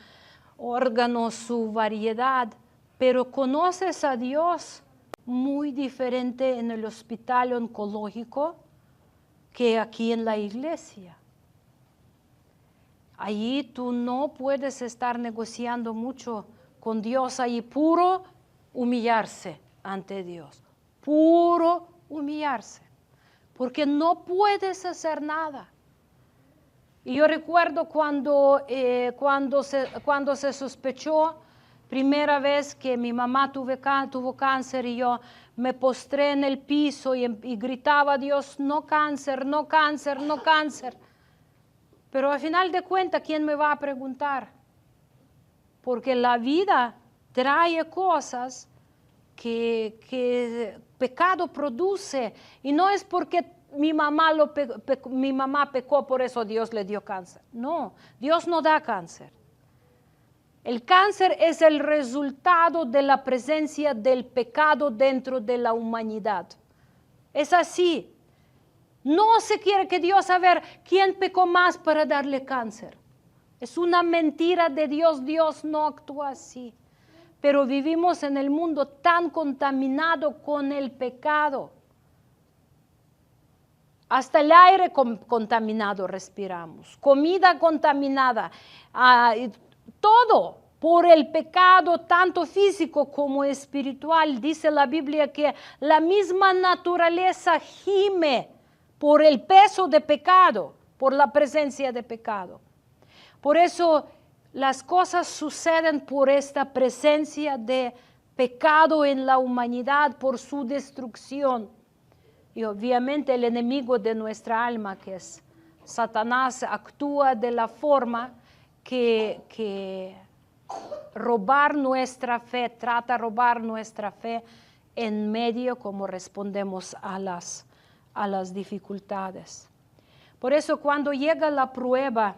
órgano, su variedad, pero conoces a Dios muy diferente en el hospital oncológico que aquí en la iglesia. Allí tú no puedes estar negociando mucho con Dios, allí puro humillarse ante Dios, puro humillarse, porque no puedes hacer nada. Y yo recuerdo cuando se sospechó primera vez que mi mamá tuvo cáncer y yo me postré en el piso y gritaba a Dios, no cáncer, no cáncer, no cáncer. Pero al final de cuentas, ¿quién me va a preguntar? Porque la vida trae cosas que pecado produce. Y no es porque mi mamá pecó, por eso Dios le dio cáncer. No, Dios no da cáncer. El cáncer es el resultado de la presencia del pecado dentro de la humanidad. Es así. No se quiere que Dios saber quién pecó más para darle cáncer. Es una mentira de Dios. Dios no actúa así. Pero vivimos en el mundo tan contaminado con el pecado. Hasta el aire contaminado respiramos, comida contaminada, todo por el pecado, tanto físico como espiritual. Dice la Biblia que la misma naturaleza gime por el peso de pecado, por la presencia de pecado. Por eso las cosas suceden por esta presencia de pecado en la humanidad, por su destrucción. Y obviamente el enemigo de nuestra alma, que es Satanás, actúa de la forma que robar nuestra fe, trata de robar nuestra fe en medio como respondemos a las dificultades. Por eso cuando llega la prueba,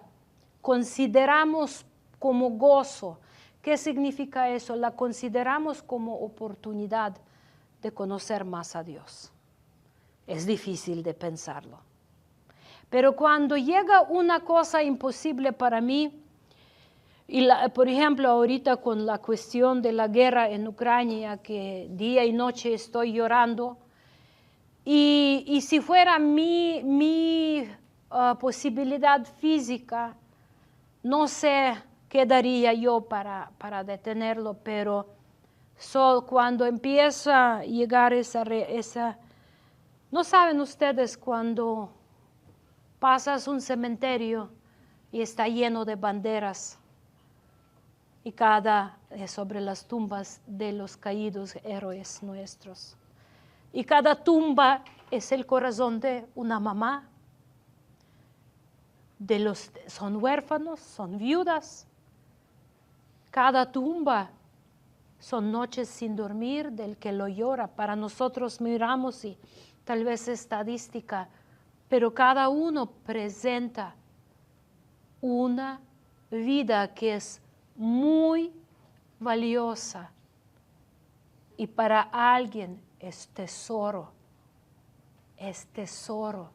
consideramos como gozo. ¿Qué significa eso? La consideramos como oportunidad de conocer más a Dios. Es difícil de pensarlo. Pero cuando llega una cosa imposible para mí, por ejemplo, ahorita con la cuestión de la guerra en Ucrania, que día y noche estoy llorando, y si fuera mi posibilidad física, no sé qué daría yo para detenerlo, pero cuando empieza a llegar esa ¿no saben ustedes cuando pasas un cementerio y está lleno de banderas y sobre las tumbas de los caídos héroes nuestros? Y cada tumba es el corazón de una mamá. Son huérfanos, son viudas. Cada tumba son noches sin dormir del que lo llora. Para nosotros miramos y tal vez estadística, pero cada uno presenta una vida que es muy valiosa y para alguien es tesoro, es tesoro.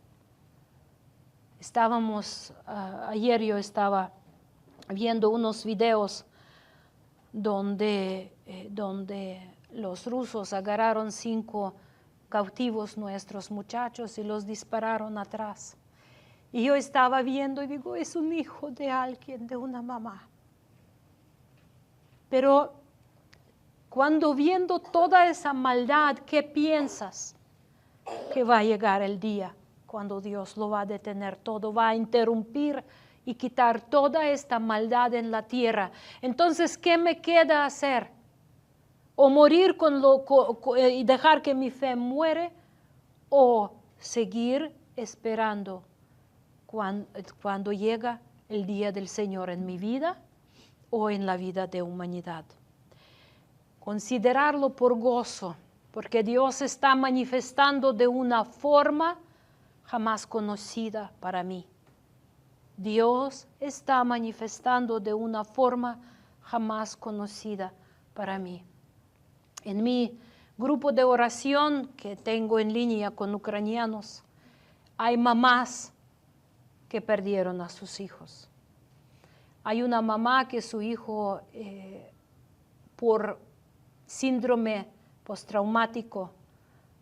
Ayer yo estaba viendo unos videos donde los rusos agarraron 5 cautivos nuestros muchachos y los dispararon atrás. Y yo estaba viendo y digo, es un hijo de alguien, de una mamá. Pero cuando viendo toda esa maldad, ¿qué piensas? Que va a llegar el día cuando Dios lo va a detener todo, va a interrumpir y quitar toda esta maldad en la tierra. Entonces, ¿qué me queda hacer? O morir y dejar que mi fe muere, o seguir esperando cuando llega el día del Señor en mi vida o en la vida de humanidad. Considerarlo por gozo, porque Dios está manifestando de una forma jamás conocida para mí. Dios está manifestando de una forma jamás conocida para mí. En mi grupo de oración que tengo en línea con ucranianos, hay mamás que perdieron a sus hijos. Hay una mamá que su hijo, por síndrome postraumático,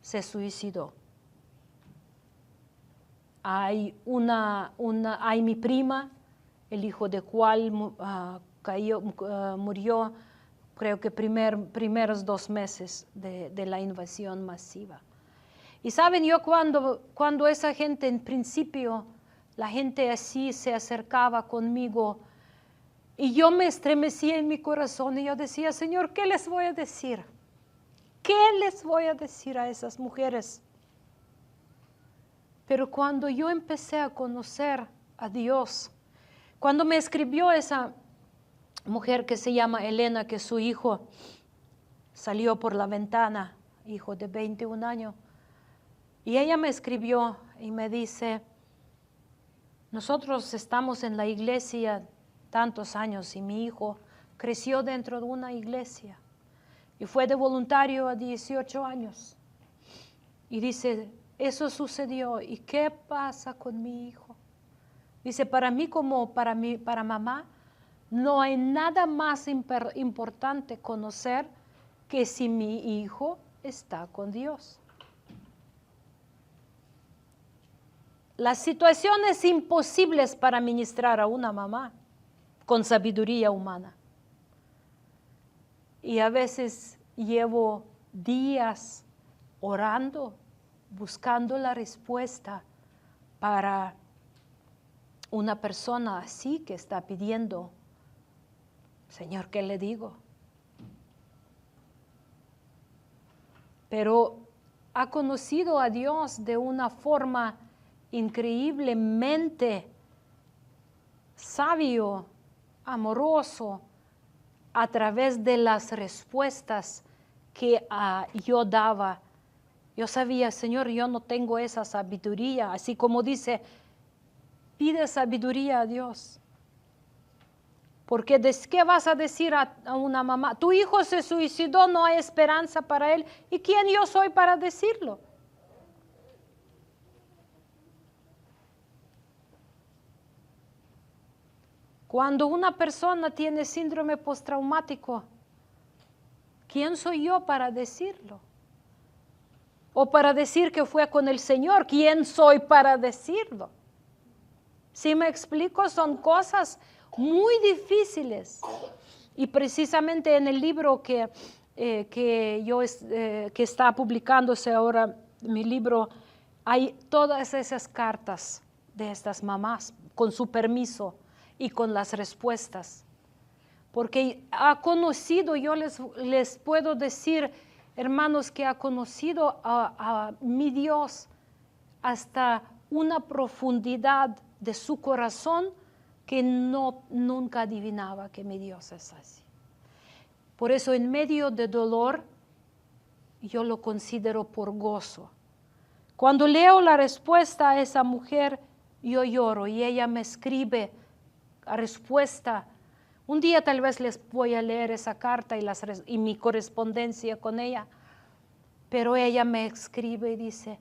se suicidó. Hay mi prima, el hijo de cual murió, creo que primeros 2 meses de la invasión masiva. Y saben, yo cuando esa gente en principio, la gente así se acercaba conmigo, y yo me estremecía en mi corazón y yo decía, Señor, ¿qué les voy a decir? ¿Qué les voy a decir a esas mujeres? Pero cuando yo empecé a conocer a Dios, cuando me escribió esa mujer que se llama Elena, que su hijo salió por la ventana, hijo de 21 años, y ella me escribió y me dice, nosotros estamos en la iglesia tantos años y mi hijo creció dentro de una iglesia y fue de voluntario a 18 años. Y dice, eso sucedió, ¿y qué pasa con mi hijo? Dice, para mí como para mamá, no hay nada más importante conocer que si mi hijo está con Dios. Las situaciones imposibles para ministrar a una mamá con sabiduría humana. Y a veces llevo días orando, buscando la respuesta para una persona así que está pidiendo, Señor, ¿qué le digo? Pero ha conocido a Dios de una forma increíblemente sabio, amoroso, a través de las respuestas que yo daba. Yo sabía, Señor, yo no tengo esa sabiduría, así como dice, pide sabiduría a Dios. Porque ¿qué vas a decir a una mamá? Tu hijo se suicidó, no hay esperanza para él. ¿Y quién yo soy para decirlo? Cuando una persona tiene síndrome postraumático, ¿quién soy yo para decirlo? O para decir que fue con el Señor, ¿quién soy para decirlo? Si me explico, son cosas muy difíciles. Y precisamente en el libro que está publicándose ahora, mi libro, hay todas esas cartas de estas mamás con su permiso y con las respuestas. Porque ha conocido, yo les puedo decir, hermanos, que ha conocido a mi Dios hasta una profundidad de su corazón que nunca adivinaba que mi Dios es así. Por eso en medio de dolor yo lo considero por gozo. Cuando leo la respuesta a esa mujer, yo lloro y ella me escribe la respuesta. Un día tal vez les voy a leer esa carta y mi correspondencia con ella, pero ella me escribe y dice,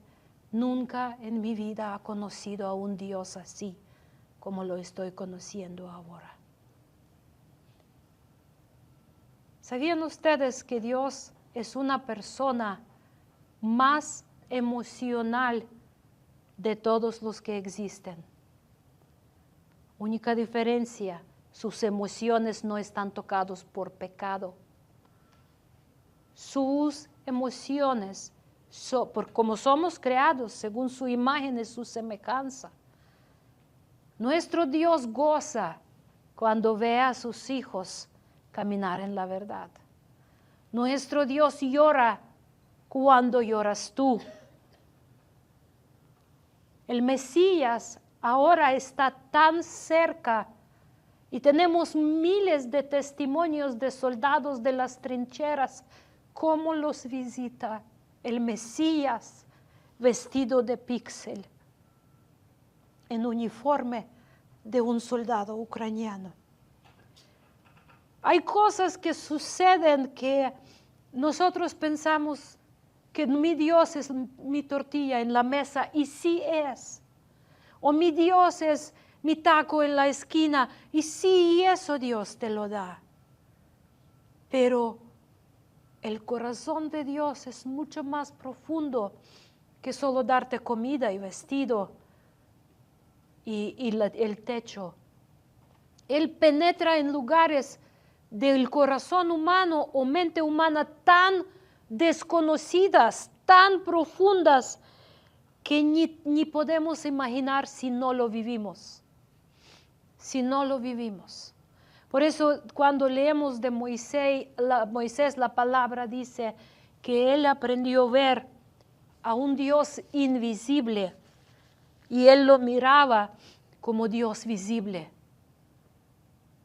nunca en mi vida he conocido a un Dios así como lo estoy conociendo ahora. ¿Sabían ustedes que Dios es una persona más emocional de todos los que existen? Única diferencia, sus emociones no están tocados por pecado. Sus emociones, como somos creados según su imagen y su semejanza, nuestro Dios goza cuando ve a sus hijos caminar en la verdad. Nuestro Dios llora cuando lloras tú. El Mesías ahora está tan cerca y tenemos miles de testimonios de soldados de las trincheras, cómo los visita el Mesías vestido de píxel, en uniforme de un soldado ucraniano. Hay cosas que suceden que nosotros pensamos que mi Dios es mi tortilla en la mesa, y sí es. O mi Dios es mi taco en la esquina, y sí, eso Dios te lo da. Pero el corazón de Dios es mucho más profundo que solo darte comida y vestido y el techo. Él penetra en lugares del corazón humano o mente humana tan desconocidas, tan profundas, que ni podemos imaginar si no lo vivimos. Si no lo vivimos. Por eso cuando leemos de Moisés, la palabra dice que él aprendió a ver a un Dios invisible y él lo miraba como Dios visible.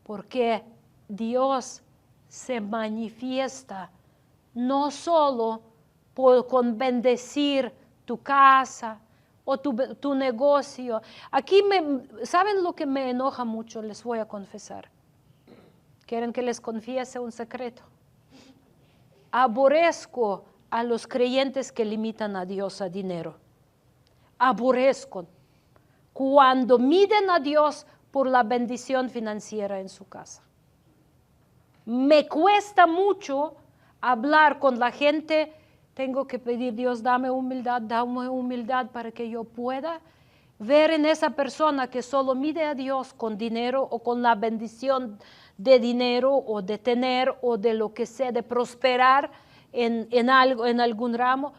Porque Dios se manifiesta no solo con bendecir tu casa o tu negocio. Aquí, ¿saben lo que me enoja mucho? Les voy a confesar. ¿Quieren que les confiese un secreto? Aborrezco a los creyentes que limitan a Dios a dinero. Aborrezco cuando miden a Dios por la bendición financiera en su casa. Me cuesta mucho hablar con la gente. Tengo que pedir, Dios, dame humildad para que yo pueda ver en esa persona que solo mide a Dios con dinero o con la bendición de dinero o de tener o de lo que sea, de prosperar en algún ramo.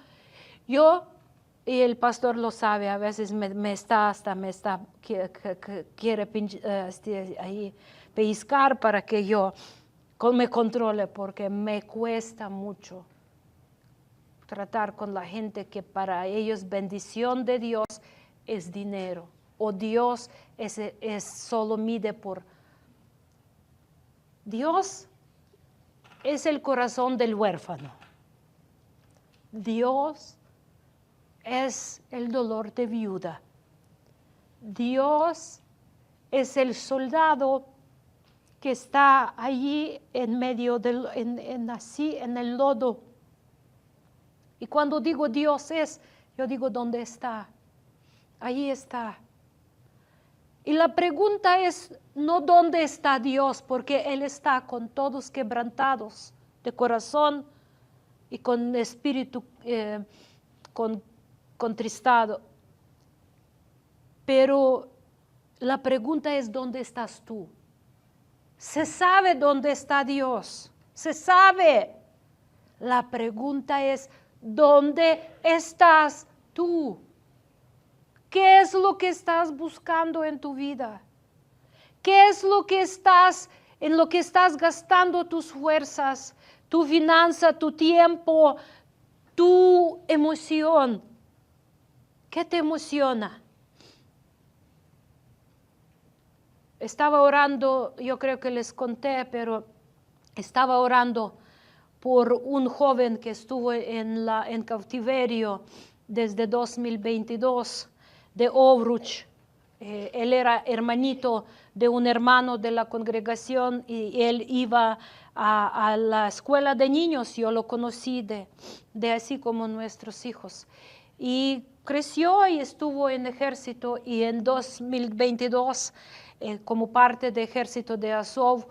Yo, y el pastor lo sabe, a veces quiere ahí pellizcar para que yo me controle, porque me cuesta mucho tratar con la gente que para ellos bendición de Dios es dinero, o Dios solo mide por... Dios es el corazón del huérfano. Dios es el dolor de viuda. Dios es el soldado que está allí en medio en el lodo. Y cuando digo Dios es, yo digo ¿dónde está? Allí está. Y la pregunta es no dónde está Dios, porque Él está con todos quebrantados de corazón y con espíritu contristado. Pero la pregunta es ¿dónde estás tú? Se sabe dónde está Dios, se sabe. La pregunta es ¿dónde estás tú? ¿Qué es lo que estás buscando en tu vida? ¿Qué es en lo que estás gastando tus fuerzas, tu finanza, tu tiempo, tu emoción? ¿Qué te emociona? Estaba orando, yo creo que les conté, pero estaba orando por un joven que estuvo en cautiverio desde 2022 de Ovruch. Él era hermanito de un hermano de la congregación y él iba a la escuela de niños. Yo lo conocí de así como nuestros hijos. Y creció y estuvo en ejército, y en 2022, como parte del ejército de Azov,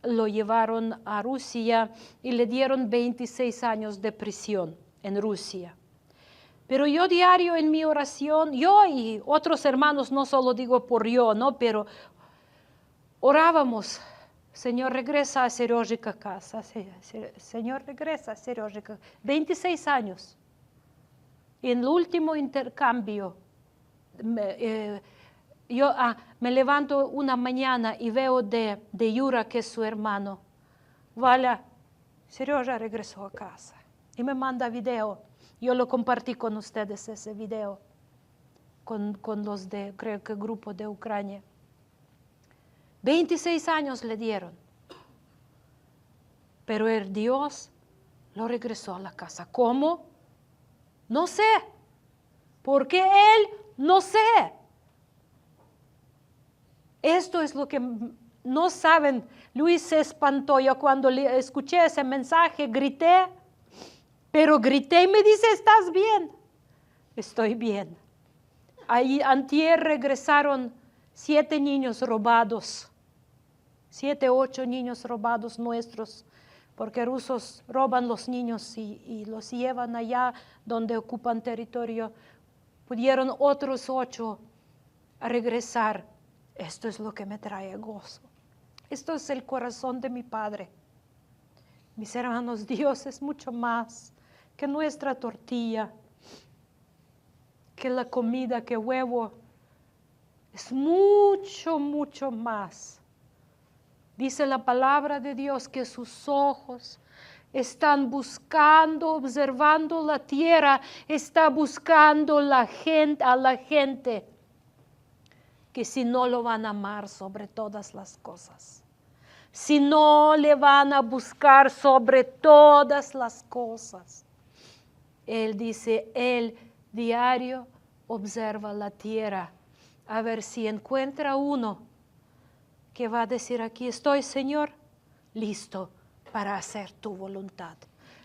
lo llevaron a Rusia y le dieron 26 años de prisión en Rusia. Pero yo diario en mi oración, yo y otros hermanos, no solo digo por yo, ¿no? Pero orábamos: Señor, regresa a Serежика a casa. Señor, regresa a Serежика. 26 años. Y en el último intercambio, me levanto una mañana y veo de Yura, que es su hermano: Vale, Serежа regresó a casa. Y me manda video. Yo lo compartí con ustedes, ese video, con los de, creo que grupo de Ucrania. 26 años le dieron. Pero el Dios lo regresó a la casa. ¿Cómo? No sé. ¿Por qué él? No sé. Esto es lo que no saben. Luis se espantó. Yo cuando escuché ese mensaje grité. Pero grité y me dice: ¿estás bien? Estoy bien. Ahí antier regresaron 7 niños robados. 7, 8 niños robados nuestros. Porque rusos roban los niños y los llevan allá donde ocupan territorio. Pudieron otros 8 a regresar. Esto es lo que me trae gozo. Esto es el corazón de mi Padre. Mis hermanos, Dios es mucho más que nuestra tortilla, que la comida, que huevo. Es mucho, mucho más. Dice la palabra de Dios que sus ojos están buscando, observando la tierra, está buscando a la gente, que si no lo van a amar sobre todas las cosas, si no le van a buscar sobre todas las cosas. Él dice, él diario observa la tierra, a ver si encuentra uno que va a decir: aquí estoy, Señor, listo para hacer tu voluntad,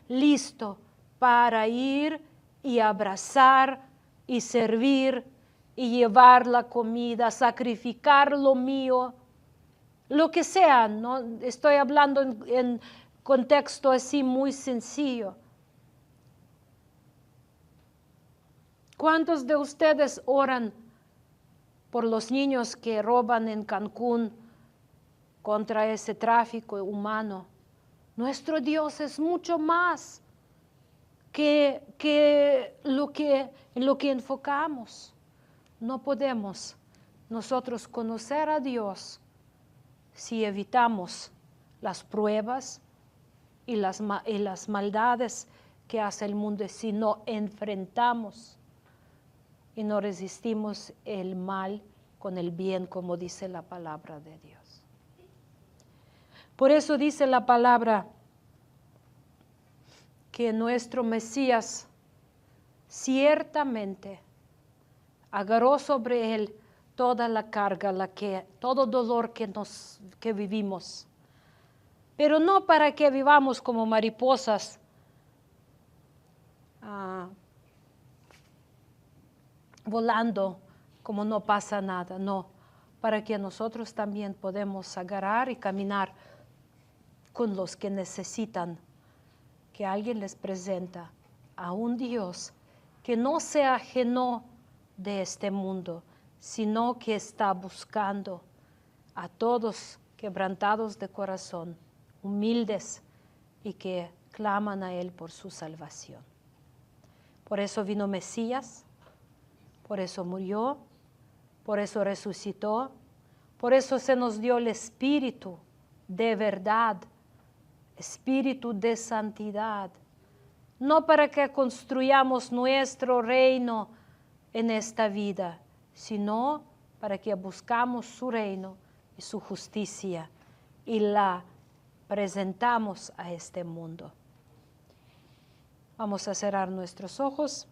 listo para ir y abrazar y servir y llevar la comida, sacrificar lo mío, lo que sea, ¿no? Estoy hablando en contexto así muy sencillo. ¿Cuántos de ustedes oran por los niños que roban en Cancún contra ese tráfico humano? Nuestro Dios es mucho más que en lo que enfocamos. No podemos nosotros conocer a Dios si evitamos las pruebas y las maldades que hace el mundo, si no enfrentamos y no resistimos el mal con el bien, como dice la palabra de Dios. Por eso dice la palabra que nuestro Mesías ciertamente agarró sobre él toda la carga, todo dolor que vivimos. Pero no para que vivamos como mariposas, volando como no pasa nada, no, para que nosotros también podemos agarrar y caminar con los que necesitan, que alguien les presenta a un Dios que no se ajenó de este mundo, sino que está buscando a todos quebrantados de corazón, humildes y que claman a Él por su salvación. Por eso vino Mesías, por eso murió, por eso resucitó, por eso se nos dio el Espíritu de verdad, Espíritu de santidad, no para que construyamos nuestro reino en esta vida, sino para que buscamos su reino y su justicia y la presentamos a este mundo. Vamos a cerrar nuestros ojos.